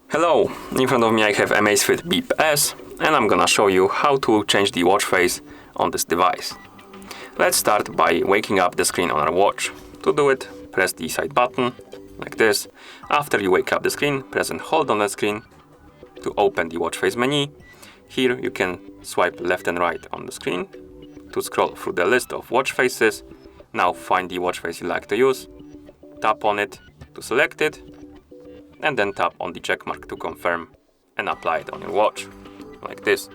Hello, in front of me I have AMAZFIT Bip S, and I'm gonna show you how to change the watch face on this device. Let's start by waking up the screen on our watch. To do it, press the side button, like this. After you wake up the screen, press and hold on the screen to open the watch face menu. Here you can swipe left and right on the screen to scroll through the list of watch faces. Now find the watch face you like to use, tap on it to select it, and then tap on the check mark to confirm and apply it on your watch, like this.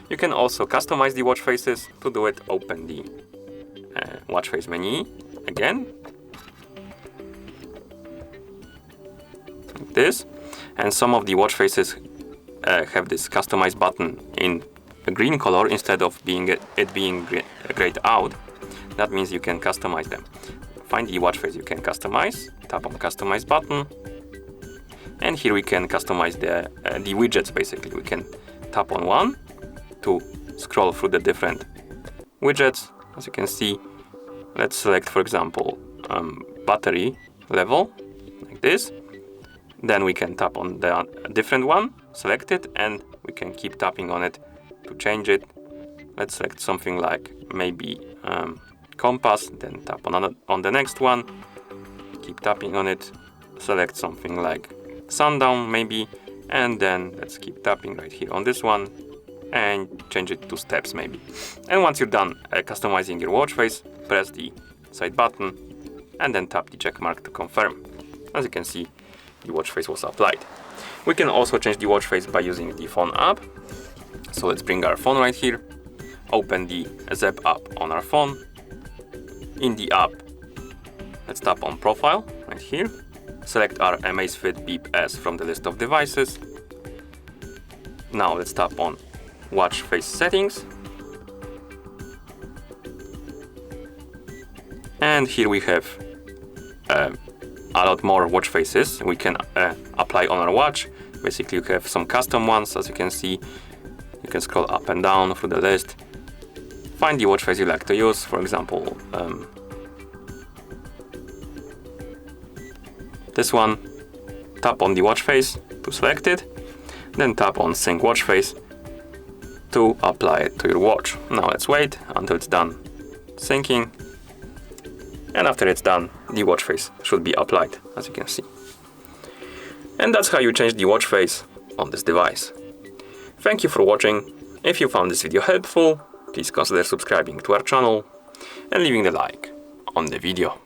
You can also customize the watch faces. To do it, open the watch face menu again, like this. And some of the watch faces have this customize button in a green color instead of it being grayed out. That means you can customize them. Find the watch face you can customize, tap on customize button, and here we can customize the widgets. Basically, we can tap on one to scroll through the different widgets. As you can see, let's select, for example, battery level, like this. Then we can tap on the different one, select it, and we can keep tapping on it to change it. Let's select something like maybe compass, then tap on the next one, keep tapping on it, select something like sundown maybe, and then let's keep tapping right here on this one and change it to steps maybe. And once you're done customizing your watch face, press the side button and then tap the check mark to confirm. As you can see, the watch face was applied. We can also change the watch face by using the phone app. So let's bring our phone right here, open the Zap app on our phone. In the app, let's tap on profile right here. Select our AMAZFIT Bip S from the list of devices. Now let's tap on watch face settings. And here we have a lot more watch faces we can apply on our watch. Basically, you have some custom ones. As you can see, you can scroll up and down through the list. Find the watch face you like to use. For example, this one. Tap on the watch face to select it, then tap on sync watch face to apply it to your watch. Now let's wait until it's done syncing, and after it's done, the watch face should be applied, as you can see. And that's how you change the watch face on this device. Thank you for watching. If you found this video helpful, please consider subscribing to our channel and leaving a like on the video.